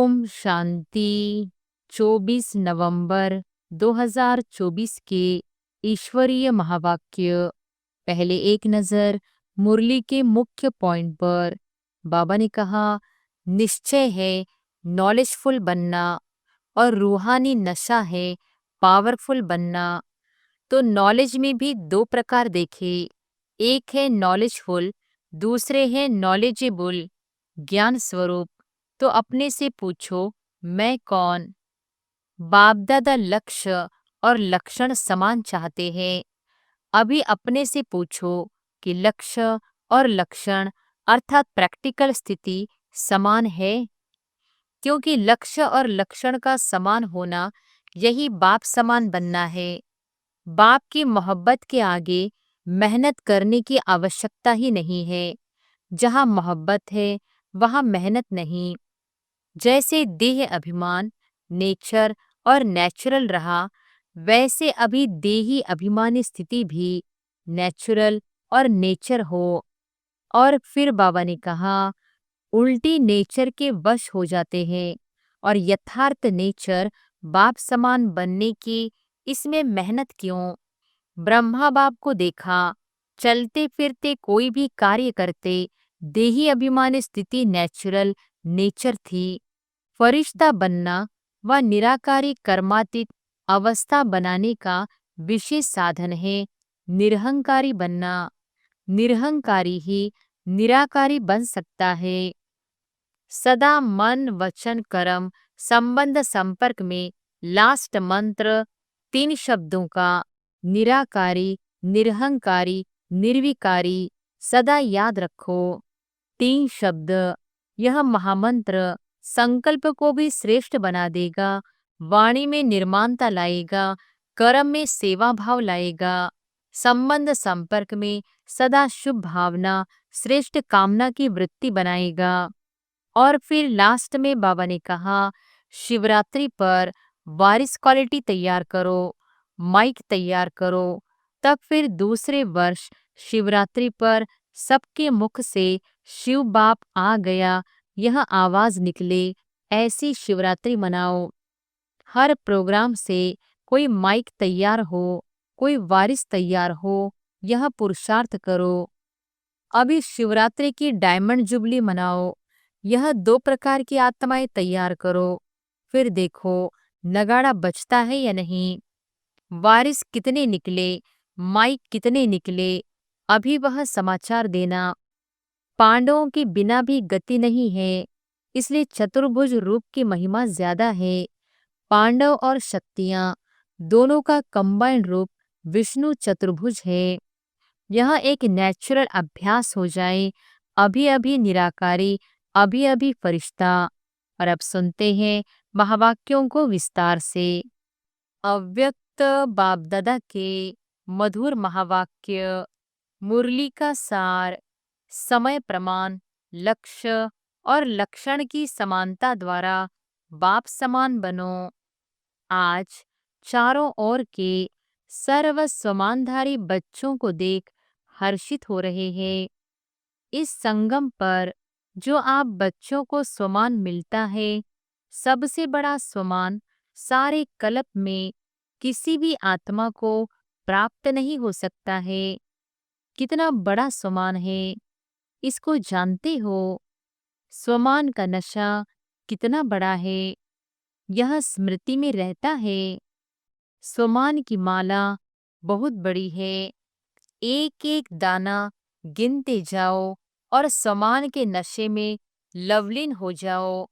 ओम शांति। 24 नवंबर 2024 के ईश्वरीय महावाक्य। पहले एक नजर मुरली के मुख्य पॉइंट पर। बाबा ने कहा, निश्चय है नॉलेजफुल बनना और रूहानी नशा है पावरफुल बनना। तो नॉलेज में भी दो प्रकार देखे, एक है नॉलेजफुल, दूसरे है नॉलेजेबल, ज्ञान स्वरूप। तो अपने से पूछो, मैं कौन? बाप दादा लक्ष्य और लक्षण समान चाहते हैं। अभी अपने से पूछो कि लक्ष्य और लक्षण अर्थात प्रैक्टिकल स्थिति समान है, क्योंकि लक्ष्य और लक्षण का समान होना यही बाप समान बनना है। बाप की मोहब्बत के आगे मेहनत करने की आवश्यकता ही नहीं है। जहाँ मोहब्बत है वहाँ मेहनत नहीं। जैसे देह अभिमान नेचर और नेचुरल रहा, वैसे अभी देही अभिमानी स्थिति भी नेचुरल और नेचर हो। और फिर बाबा ने कहा, उल्टी नेचर के वश हो जाते हैं और यथार्थ नेचर बाप समान बनने की इसमें मेहनत क्यों? ब्रह्मा बाप को देखा, चलते फिरते कोई भी कार्य करते, देही अभिमानी स्थिति नेचुरल नेचर थी। फरिश्ता बनना व निराकारी कर्मातीत अवस्था बनाने का विशेष साधन है निरहंकारी बनना। निरहंकारी ही निराकारी बन सकता है। सदा मन वचन कर्म संबंध संपर्क में लास्ट मंत्र 3 शब्दों का, निराकारी, निरहंकारी, निर्विकारी, सदा याद रखो। 3 शब्द, यह महामंत्र संकल्प को भी श्रेष्ठ बना देगा, वाणी में निर्माणता लाएगा, कर्म में सेवा भाव लाएगा, संबंध संपर्क में सदा शुभ भावना श्रेष्ठ कामना की वृत्ति बनाएगा। और फिर लास्ट में बाबा ने कहा, शिवरात्रि पर वारिस क्वालिटी तैयार करो, माइक तैयार करो, तब फिर दूसरे वर्ष शिवरात्रि पर सबके मुख से शिव बाप आ गया यह आवाज निकले, ऐसी शिवरात्रि मनाओ। हर प्रोग्राम से कोई माइक तैयार हो, कोई वारिस तैयार हो, यह पुरुषार्थ करो। अभी शिवरात्रि की डायमंड जुबली मनाओ, यह 2 प्रकार की आत्माएं तैयार करो। फिर देखो नगाड़ा बजता है या नहीं, वारिस कितने निकले, माइक कितने निकले, अभी वह समाचार देना। पांडवों के बिना भी गति नहीं है, इसलिए चतुर्भुज रूप की महिमा ज्यादा है। पांडव और शक्तियां दोनों का कंबाइंड रूप विष्णु चतुर्भुज है। यह एक नेचुरल अभ्यास हो जाए, अभी अभी निराकारी, अभी अभी फरिश्ता। और अब सुनते हैं महावाक्यों को विस्तार से। अव्यक्त बाप दादा के मधुर महावाक्य। मुरली का सार। समय प्रमाण, लक्ष्य और लक्षण की समानता द्वारा बाप समान बनो। आज चारों ओर के सर्व समानधारी बच्चों को देख हर्षित हो रहे हैं। इस संगम पर जो आप बच्चों को स्वमान मिलता है, सबसे बड़ा स्वमान सारे कल्प में किसी भी आत्मा को प्राप्त नहीं हो सकता है। कितना बड़ा स्वमान है, इसको जानते हो? स्वमान का नशा कितना बड़ा है, यह स्मृति में रहता है। स्वमान की माला बहुत बड़ी है, एक एक दाना गिनते जाओ और स्वमान के नशे में लवलीन हो जाओ।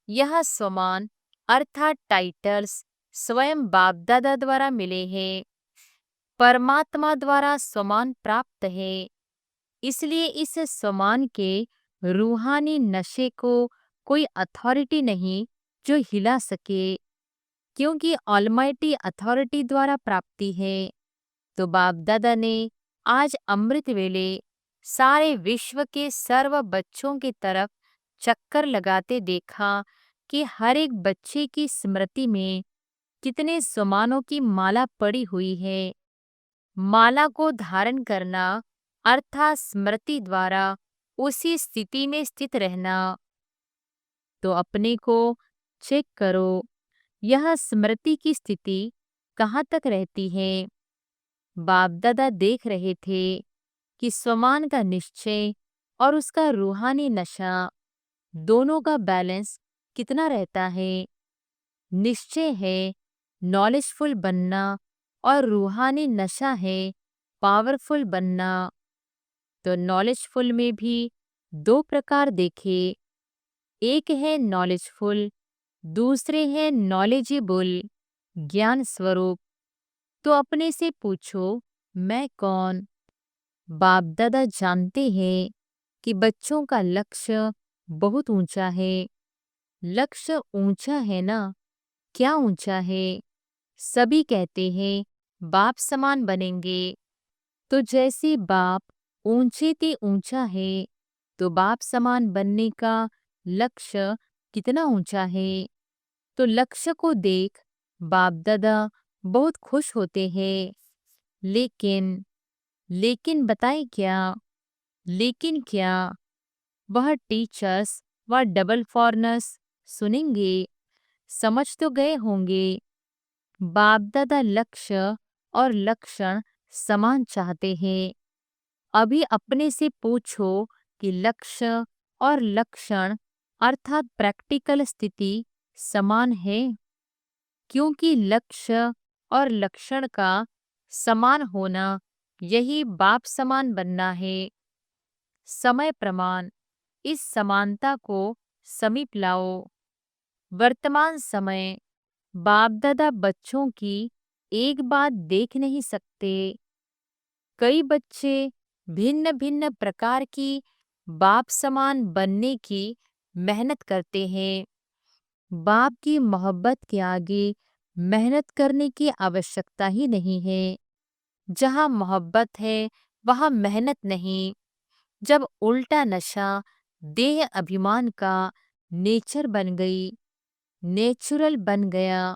यह स्वमान अर्थात टाइटल्स स्वयं बाप दादा द्वारा मिले हैं, परमात्मा द्वारा स्वमान प्राप्त है। इसलिए इस स्वमान के रूहानी नशे को कोई अथॉरिटी नहीं जो हिला सके, क्योंकि ऑलमाइटी अथॉरिटी द्वारा प्राप्ति है। तो बाप दादा ने आज अमृत वेले सारे विश्व के सर्व बच्चों की तरफ चक्कर लगाते देखा कि हर एक बच्चे की स्मृति में कितने स्वमानों की माला पड़ी हुई है। माला को धारण करना अर्थात स्मृति द्वारा उसी स्थिति में स्थित रहना। तो अपने को चेक करो, यह स्मृति की स्थिति कहाँ तक रहती है। बाप दादा देख रहे थे कि स्वमान का निश्चय और उसका रूहानी नशा दोनों का बैलेंस कितना रहता है। निश्चय है नॉलेजफुल बनना और रूहानी नशा है पावरफुल बनना। तो नॉलेजफुल में भी दो प्रकार देखे, एक है नॉलेजफुल, दूसरे है नॉलेजेबल, ज्ञान स्वरूप। तो अपने से पूछो, मैं कौन। बाप दादा जानते हैं कि बच्चों का लक्ष्य बहुत ऊंचा है। लक्ष्य ऊंचा है ना, क्या ऊंचा है। सभी कहते हैं बाप समान बनेंगे। तो जैसे बाप ऊंचे ते ऊंचा है, तो बाप समान बनने का लक्ष्य कितना ऊंचा है। तो लक्ष्य को देख बाप दादा बहुत खुश होते हैं। लेकिन लेकिन बताए क्या, लेकिन क्या वह टीचर्स व डबल फॉरनर्स सुनेंगे। समझ तो गए होंगे, बाप दादा लक्ष्य और लक्षण समान चाहते हैं। अभी अपने से पूछो कि लक्ष्य और लक्षण अर्थात प्रैक्टिकल स्थिति समान है। क्योंकि लक्ष्य और लक्षण का समान होना यही बाप समान बनना है। समय प्रमाण, इस समानता को समीप लाओ। वर्तमान समय बाप दादा बच्चों की एक बात देख नहीं सकते। कई बच्चे भिन्न भिन्न प्रकार की बाप समान बनने की मेहनत करते हैं। बाप की मोहब्बत के आगे मेहनत करने की आवश्यकता ही नहीं है। जहाँ मोहब्बत है वहाँ मेहनत नहीं। जब उल्टा नशा देह अभिमान का नेचर बन गई, नेचुरल बन गया,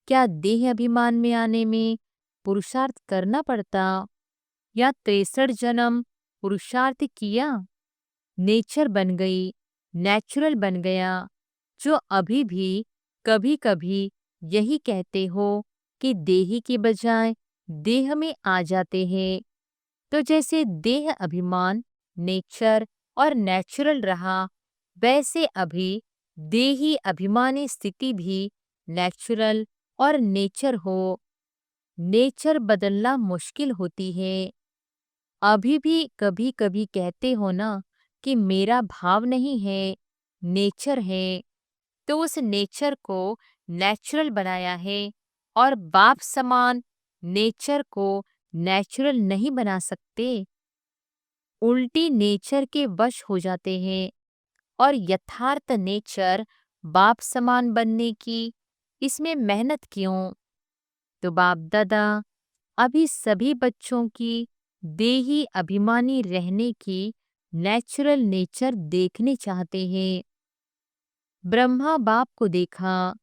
क्या देह अभिमान में आने में पुरुषार्थ करना पड़ता या 63 जन्म पुरुषार्थ किया। नेचर बन गई, नेचुरल बन गया। जो अभी भी कभी कभी यही कहते हो कि देही के बजाय देह में आ जाते हैं। तो जैसे देह अभिमान नेचर और नेचुरल रहा, वैसे अभी देही अभिमानी स्थिति भी नेचुरल और नेचर हो। नेचर बदलना मुश्किल होती है। अभी भी कभी कभी कहते हो ना कि मेरा भाव नहीं है, नेचर है। तो उस नेचर को नेचुरल बनाया है और बाप समान नेचर को नेचुरल नहीं बना सकते। उल्टी नेचर के वश हो जाते हैं और यथार्थ नेचर बाप समान बनने की इसमें मेहनत क्यों। तो बाप दादा अभी सभी बच्चों की देही अभिमानी रहने की नेचुरल नेचर देखने चाहते हैं। ब्रह्मा बाप को देखा,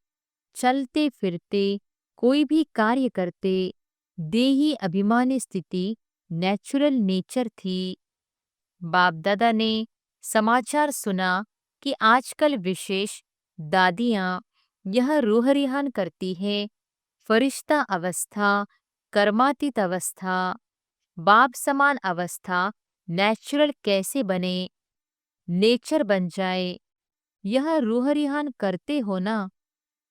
चलते फिरते कोई भी कार्य करते, देही अभिमानी स्थिति नेचुरल नेचर थी। बाप दादा ने समाचार सुना कि आजकल विशेष दादियाँ यह रूह रिहान करती है, फरिश्ता अवस्था, कर्मातीत अवस्था, बाप समान अवस्था नेचुरल कैसे बने, नेचर बन जाए। यह रूह रिहान करते हो ना।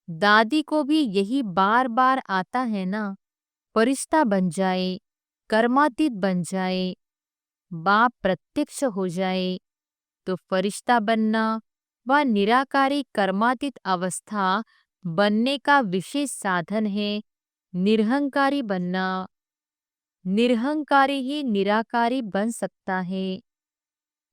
दादी को भी यही बार बार आता है ना, फरिश्ता बन जाए, कर्मातीत बन जाए, बाप प्रत्यक्ष हो जाए। तो फरिश्ता बनना व निराकारी कर्मातीत अवस्था बनने का विशेष साधन है निरहंकारी बनना। निरहंकारी ही निराकारी बन सकता है।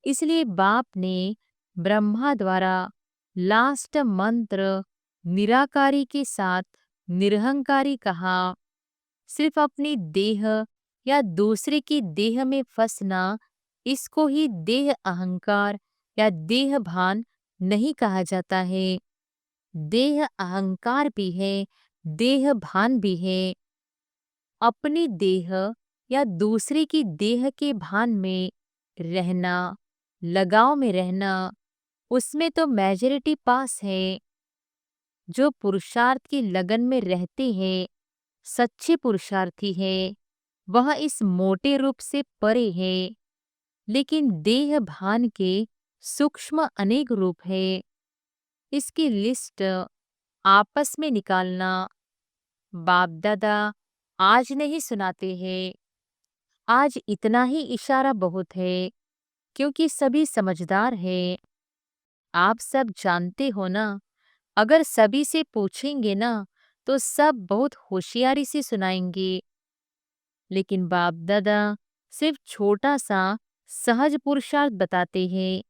इसलिए बाप ने ब्रह्मा द्वारा लास्ट मंत्र निराकारी के साथ निरहंकारी कहा। सिर्फ अपनी देह या दूसरे की देह में फंसना, इसको ही देह अहंकार या देह भान नहीं कहा जाता है। देह अहंकार भी है, देह भान भी है। अपनी देह या दूसरे की देह के भान में रहना, लगाव में रहना, उसमें तो मेजॉरिटी पास है। जो पुरुषार्थ की लगन में रहते हैं, सच्चे पुरुषार्थी है, वह इस मोटे रूप से परे है। लेकिन देह भान के सूक्ष्म अनेक रूप है। इसकी लिस्ट आपस में निकालना। बाप दादा आज नहीं सुनाते हैं। आज इतना ही इशारा बहुत है, क्योंकि सभी समझदार है। आप सब जानते हो ना, अगर सभी से पूछेंगे ना, तो सब बहुत होशियारी से सुनाएंगे। लेकिन बाप दादा सिर्फ छोटा सा सहज पुरुषार्थ बताते हैं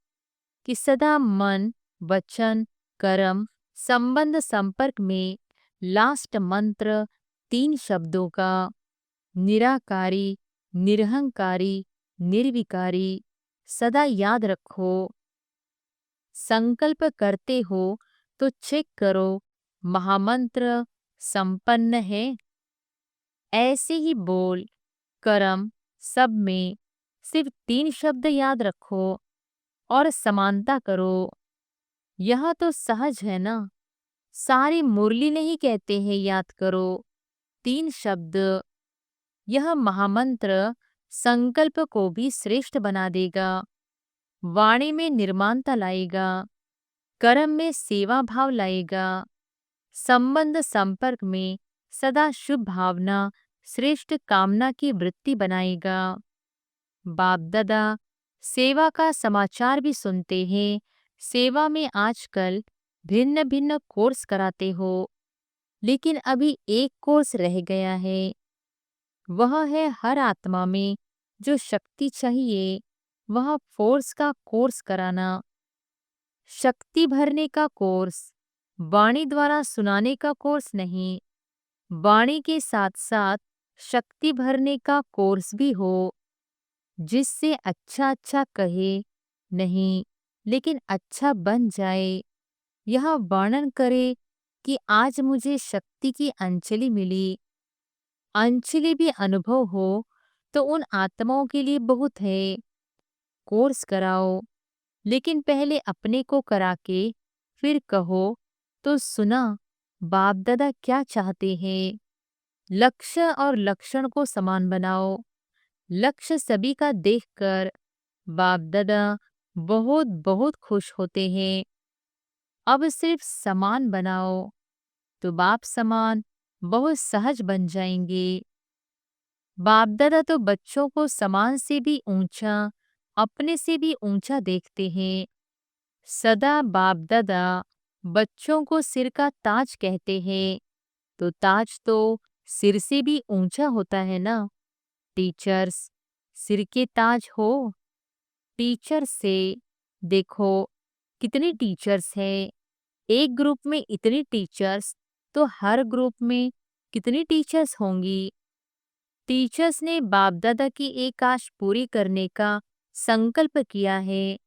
कि सदा मन, वचन, कर्म, संबंध संपर्क में लास्ट मंत्र 3 शब्दों का निराकारी, निरहंकारी, निर्विकारी सदा याद रखो। संकल्प करते हो तो चेक करो महामंत्र संपन्न है। ऐसे ही बोल, कर्म सब में सिर्फ 3 शब्द याद रखो और समानता करो। यह तो सहज है ना। सारी मुरली नहीं कहते हैं याद करो 3 शब्द। यह महामंत्र संकल्प को भी श्रेष्ठ बना देगा, वाणी में निर्माणता लाएगा, कर्म में सेवा भाव लाएगा, संबंध संपर्क में सदा शुभ भावना, श्रेष्ठ कामना की वृत्ति बनाएगा। बाप दादा सेवा का समाचार भी सुनते हैं। सेवा में आजकल भिन्न भिन्न कोर्स कराते हो, लेकिन अभी एक कोर्स रह गया है। वह है हर आत्मा में जो शक्ति चाहिए, वह फोर्स का कोर्स कराना। शक्ति भरने का कोर्स, वाणी द्वारा सुनाने का कोर्स नहीं। वाणी के साथ साथ शक्ति भरने का कोर्स भी हो, जिससे अच्छा अच्छा कहे नहीं, लेकिन अच्छा बन जाए। यह वर्णन करे कि आज मुझे शक्ति की अंजलि मिली। अंजलि भी अनुभव हो तो उन आत्माओं के लिए बहुत है। कोर्स कराओ, लेकिन पहले अपने को करा के फिर कहो तो सुना बाप दादा क्या चाहते हैं। लक्ष्य और लक्षण को समान बनाओ। लक्ष्य सभी का देखकर बाप दादा बहुत बहुत खुश होते हैं। अब सिर्फ समान बनाओ तो बाप समान बहुत सहज बन जाएंगे। बाप दादा तो बच्चों को समान से भी ऊंचा, अपने से भी ऊंचा देखते हैं। सदा बाप दादा बच्चों को सिर का ताज कहते हैं, तो ताज तो सिर से भी ऊंचा होता है ना। टीचर्स सिर के ताज हो। टीचर से देखो कितने टीचर्स हैं। एक ग्रुप में इतने टीचर्स, तो हर ग्रुप में कितनी टीचर्स होंगी। टीचर्स ने बाप दादा की एक आश पूरी करने का संकल्प किया है,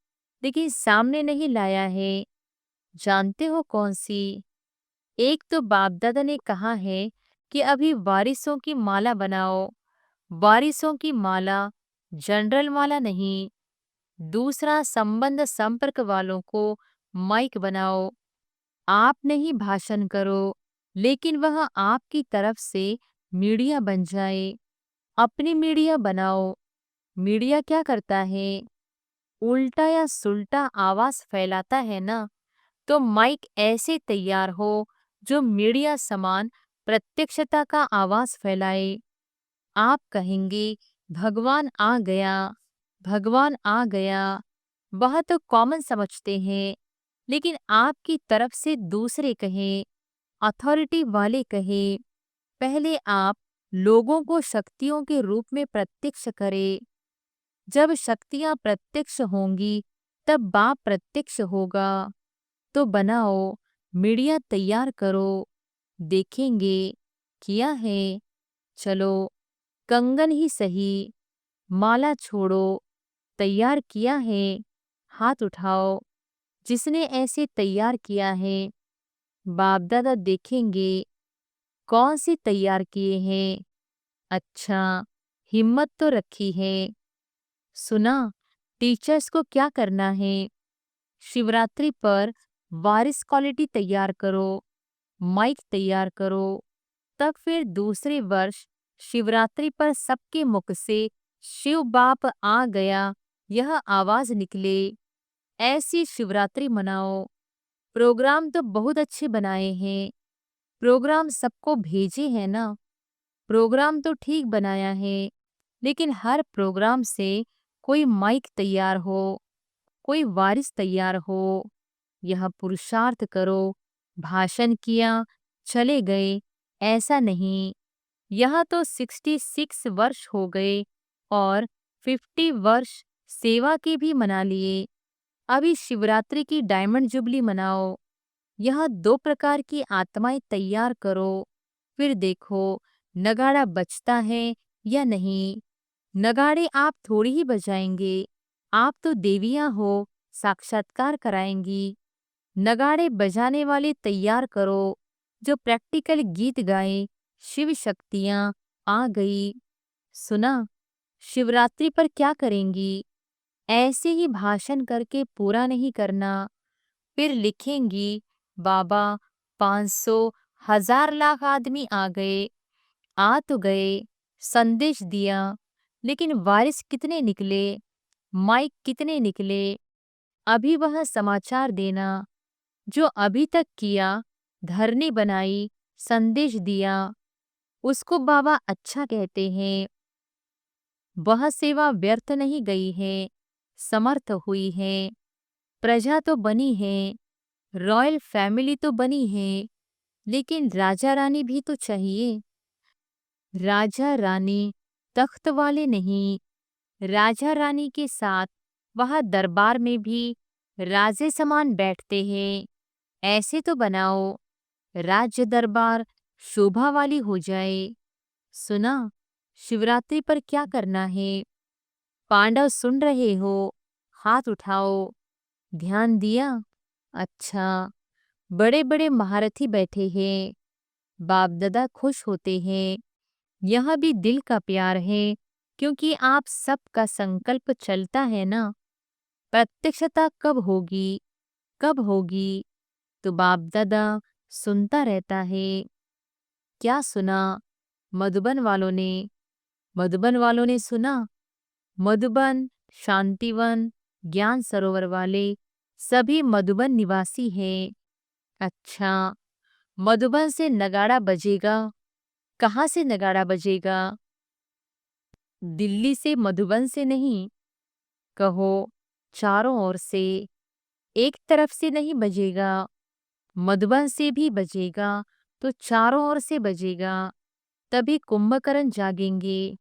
लेकिन सामने नहीं लाया है। जानते हो कौन सी? एक तो बाप दादा ने कहा है कि अभी वारिसों की माला बनाओ। वारिसों की माला जनरल माला नहीं। दूसरा, संबंध संपर्क वालों को माइक बनाओ। आप नहीं भाषण करो, लेकिन वह आपकी तरफ से मीडिया बन जाए। अपनी मीडिया बनाओ। मीडिया क्या करता है? उल्टा या सुल्टा आवाज फैलाता है ना। तो माइक ऐसे तैयार हो जो मीडिया समान प्रत्यक्षता का आवाज फैलाए। आप कहेंगे भगवान आ गया, भगवान आ गया। वह तो कॉमन समझते हैं, लेकिन आपकी तरफ से दूसरे कहें, अथॉरिटी वाले कहें। पहले आप लोगों को शक्तियों के रूप में प्रत्यक्ष करें। जब शक्तियां प्रत्यक्ष होंगी तब बाप प्रत्यक्ष होगा। तो बनाओ, मीडिया तैयार करो। देखेंगे किया है। चलो कंगन ही सही, माला छोड़ो। तैयार किया है, हाथ उठाओ। जिसने ऐसे तैयार किया है, बाप दादा देखेंगे कौन सी तैयार किए हैं। अच्छा, हिम्मत तो रखी है। सुना टीचर्स को क्या करना है? शिवरात्रि पर वारिस क्वालिटी तैयार करो, माइक तैयार करो। तब फिर दूसरे वर्ष शिवरात्रि पर सबके मुख से शिव बाप आ गया यह आवाज निकले। ऐसी शिवरात्रि मनाओ। प्रोग्राम तो बहुत अच्छे बनाए हैं। प्रोग्राम सबको भेजे हैं ना। प्रोग्राम तो ठीक बनाया है, लेकिन हर प्रोग्राम से कोई माइक तैयार हो, कोई वारिस तैयार हो। यह पुरुषार्थ करो। भाषण किया, चले गए, ऐसा नहीं। यह तो 66 वर्ष हो गए और 50 वर्ष सेवा के भी मना लिए। अभी शिवरात्रि की डायमंड जुबली मनाओ। यह 2 प्रकार की आत्माएं तैयार करो। फिर देखो नगाड़ा बजता है या नहीं। नगाड़े आप थोड़ी ही बजाएंगे। आप तो देवियां हो, साक्षात्कार कराएंगी। नगाड़े बजाने वाले तैयार करो, जो प्रैक्टिकल गीत गाए। शिव शक्तियां आ गई। सुना? शिवरात्रि पर क्या करेंगी? ऐसे ही भाषण करके पूरा नहीं करना। फिर लिखेंगी, बाबा 500 1000 लाख आदमी आ गए। आ तो गए, संदेश दिया, लेकिन वारिस कितने निकले, माइक कितने निकले? अभी वह समाचार देना जो अभी तक किया। धरनी बनाई, संदेश दिया, उसको बाबा अच्छा कहते हैं। वह सेवा व्यर्थ नहीं गई है, समर्थ हुई है। प्रजा तो बनी है, रॉयल फैमिली तो बनी है, लेकिन राजा रानी भी तो चाहिए। राजा रानी तख्त वाले नहीं। राजा रानी के साथ वह दरबार में भी राजे समान बैठते हैं। ऐसे तो बनाओ, राज्य दरबार शोभा वाली हो जाए। सुना? शिवरात्रि पर क्या करना है? पांडव सुन रहे हो? हाथ उठाओ। ध्यान दिया? अच्छा। बड़े बड़े महारथी बैठे हैं। बाप दादा खुश होते हैं। यह भी दिल का प्यार है, क्योंकि आप सबका संकल्प चलता है ना। प्रत्यक्षता कब होगी, कब होगी? तो बाप दादा सुनता रहता है। क्या सुना? मधुबन वालों ने। मधुबन वालों ने सुना। मधुबन, शांतिवन, ज्ञान सरोवर वाले सभी मधुबन निवासी हैं। अच्छा। मधुबन से नगाड़ा बजेगा। कहाँ से नगाड़ा बजेगा? दिल्ली से, मधुबन से नहीं। कहो चारों ओर से। एक तरफ से नहीं बजेगा। मधुबन से भी बजेगा तो चारों ओर से बजेगा। तभी कुंभकर्ण जागेंगे।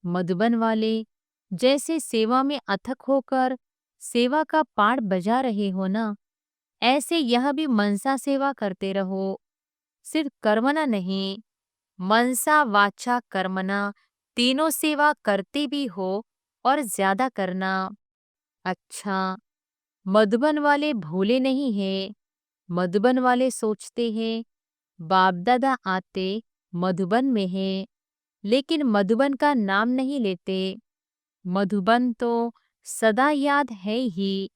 मधुबन वाले जैसे सेवा में अथक होकर सेवा का पाठ बजा रहे हो ना, ऐसे यह भी मनसा सेवा करते रहो। सिर्फ कर्मना नहीं, मनसा वाचा कर्मना तीनों सेवा करते भी हो और ज्यादा करना। अच्छा। मधुबन वाले भोले नहीं हैं। मधुबन वाले सोचते हैं बाप दादा आते मधुबन में हैं, लेकिन मधुबन का नाम नहीं लेते। मधुबन तो सदा याद है ही।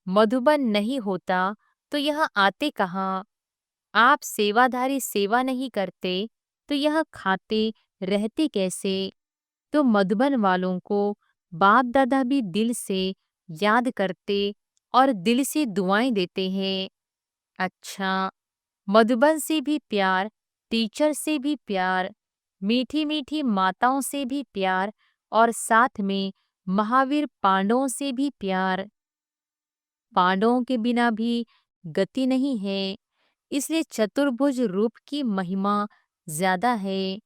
मधुबन नहीं होता तो यह आते कहाँ? आप सेवाधारी सेवा नहीं करते तो यह खाते रहते कैसे? तो मधुबन वालों को बाप दादा भी दिल से याद करते और दिल से दुआएं देते हैं। अच्छा। मधुबन से भी प्यार, टीचर से भी प्यार, मीठी मीठी माताओं से भी प्यार और साथ में महावीर पांडवों से भी प्यार। पांडवों के बिना भी गति नहीं है, इसलिए चतुर्भुज रूप की महिमा ज्यादा है।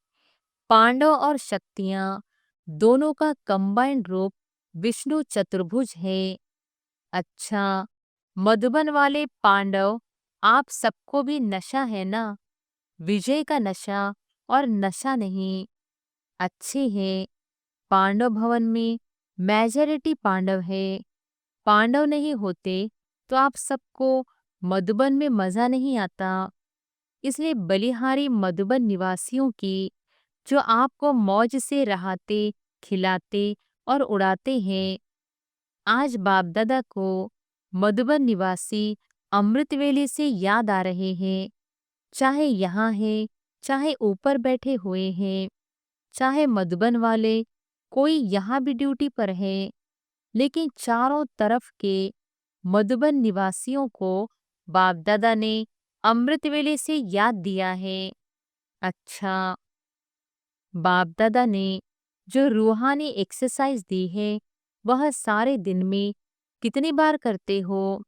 पांडव और शक्तियां दोनों का कंबाइंड रूप विष्णु चतुर्भुज है। अच्छा। मधुबन वाले पांडव, आप सबको भी नशा है ना? विजय का नशा और नशा नहीं। अच्छे हैं। पांडव भवन में मेजॉरिटी पांडव है। पांडव नहीं होते तो आप सबको मधुबन में मजा नहीं आता। इसलिए बलिहारी मधुबन निवासियों की, जो आपको मौज से रहाते, खिलाते और उड़ाते हैं, आज बाप दादा को मधुबन निवासी अमृतवेले से याद आ रहे हैं। चाहे यहाँ है, चाहे ऊपर बैठे हुए हैं, चाहे मधुबन वाले कोई यहाँ भी ड्यूटी पर है, लेकिन चारों तरफ के मधुबन निवासियों को बाप दादा ने अमृतवेले से याद दिया है। अच्छा, बाप दादा ने जो रूहानी एक्सरसाइज दी है, वह सारे दिन में कितनी बार करते हो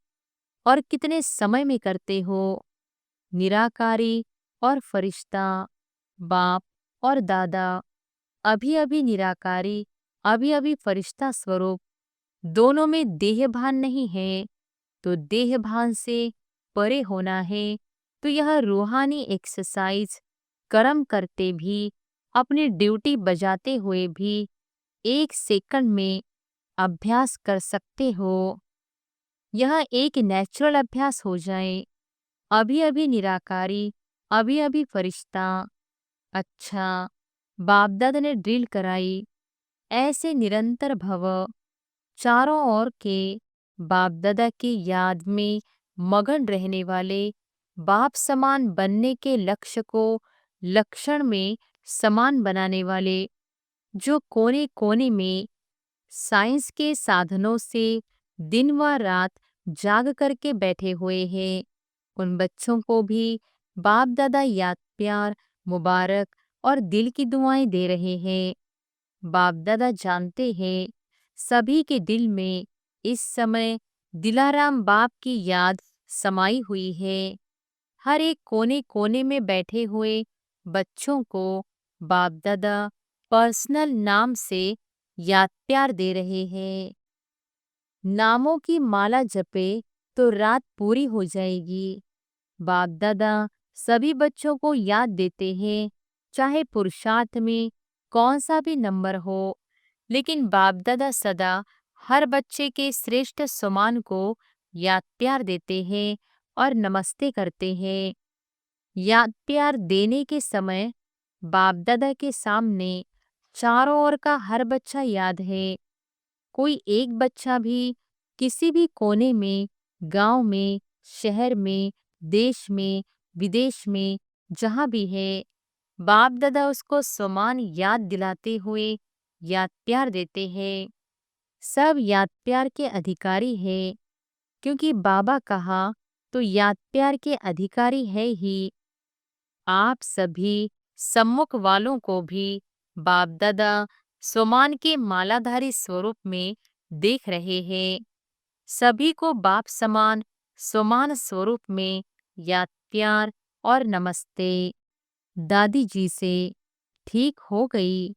और कितने समय में करते हो? निराकारी और फरिश्ता, बाप और दादा, अभी अभी निराकारी, अभी अभी फरिश्ता स्वरूप, दोनों में देह भान नहीं है, तो देह भान से परे होना है। तो यह रूहानी एक्सरसाइज कर्म करते भी, अपनी ड्यूटी बजाते हुए भी 1 सेकंड में अभ्यास कर सकते हो। यह एक नेचुरल अभ्यास हो जाए। अभी अभी निराकारी, अभी अभी फरिश्ता। अच्छा, बाप दादा ने ड्रिल कराई। ऐसे निरंतर भव, चारों ओर के बाप दादा की याद में मगन रहने वाले, बाप समान बनने के लक्ष्य को लक्षण में समान बनाने वाले, जो कोने कोने में साइंस के साधनों से दिन व रात जाग करके बैठे हुए हैं, उन बच्चों को भी बाप दादा याद, प्यार, मुबारक और दिल की दुआएं दे रहे हैं। बाप दादा जानते हैं सभी के दिल में इस समय दिलाराम बाप की याद समाई हुई है। हर एक कोने कोने में बैठे हुए बच्चों को बाप दादा पर्सनल नाम से याद प्यार दे रहे हैं। नामों की माला जपे तो रात पूरी हो जाएगी। बाप दादा सभी बच्चों को याद देते हैं, चाहे पुरुषार्थ में कौन सा भी नंबर हो, लेकिन बाप दादा सदा हर बच्चे के श्रेष्ठ सम्मान को याद प्यार देते हैं और नमस्ते करते हैं। याद प्यार देने के समय बाप दादा के सामने चारों ओर का हर बच्चा याद है। कोई एक बच्चा भी किसी भी कोने में, गांव में, शहर में, देश में, विदेश में, जहां भी है, बाप दादा उसको समान याद दिलाते हुए याद प्यार देते हैं। सब याद प्यार के अधिकारी है, क्योंकि बाबा कहा तो याद प्यार के अधिकारी है ही। आप सभी सम्मुख वालों को भी बाप दादा सोमान के मालाधारी स्वरूप में देख रहे हैं। सभी को बाप समान सोमान स्वरूप में याद प्यार और नमस्ते। दादी जी से ठीक हो गई,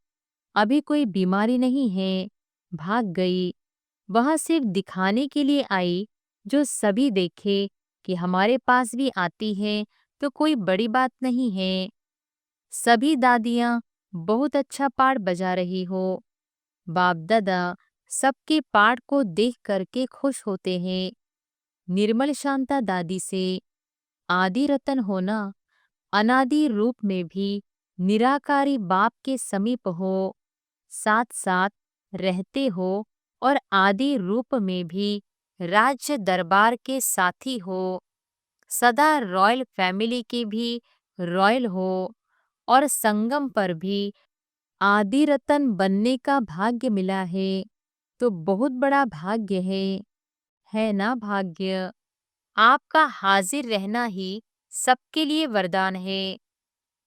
अभी कोई बीमारी नहीं है, भाग गई। वह सिर्फ दिखाने के लिए आई, जो सभी देखे कि हमारे पास भी आती है तो कोई बड़ी बात नहीं है। सभी दादियाँ बहुत अच्छा पाठ बजा रही हो। बाप दादा सबके पाठ को देख करके खुश होते हैं। निर्मल शांता दादी से आदि रतन होना, अनादि रूप में भी निराकारी बाप के समीप हो, साथ साथ रहते हो और आदि रूप में भी राज्य दरबार के साथी हो, सदा रॉयल फैमिली के भी रॉयल हो और संगम पर भी आदि रतन बनने का भाग्य मिला है, तो बहुत बड़ा भाग्य है ना भाग्य? आपका हाजिर रहना ही सबके लिए वरदान है।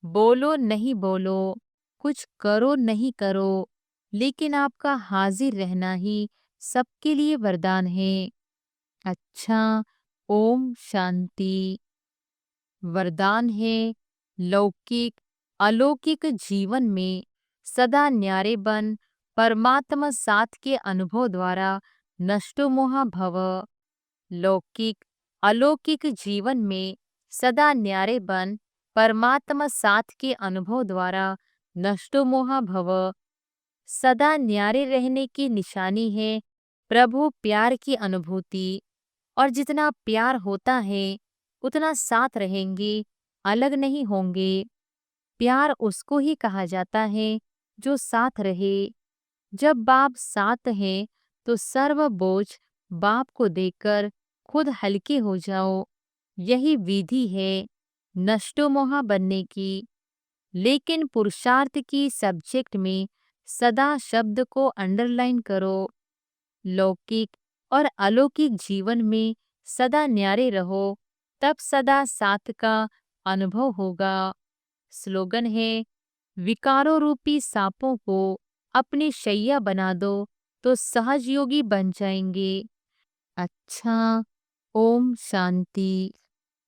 बोलो नहीं बोलो, कुछ करो नहीं करो, लेकिन आपका हाजिर रहना ही सबके लिए वरदान है। अच्छा, ओम शांति। वरदान है लौकिक अलौकिक जीवन में सदा न्यारे बन परमात्मा साथ के अनुभव द्वारा नष्टो मोहा भव। लौकिक अलौकिक जीवन में सदा न्यारे बन परमात्मा साथ के अनुभव द्वारा नष्टो मोहा भव। सदा न्यारे रहने की निशानी है प्रभु प्यार की अनुभूति, और जितना प्यार होता है उतना साथ रहेंगे, अलग नहीं होंगे। प्यार उसको ही कहा जाता है जो साथ रहे। जब बाप साथ हैं तो सर्व बोझ बाप को देकर खुद हल्के हो जाओ। यही विधि है नष्टोमोहा बनने की। लेकिन पुरुषार्थ की सब्जेक्ट में सदा शब्द को अंडरलाइन करो। लौकिक और अलौकिक जीवन में सदा न्यारे रहो, तब सदा साथ का अनुभव होगा। स्लोगन है, विकारों रूपी सांपों को अपनी शैया बना दो तो सहज योगी बन जाएंगे। अच्छा, ओम शांति।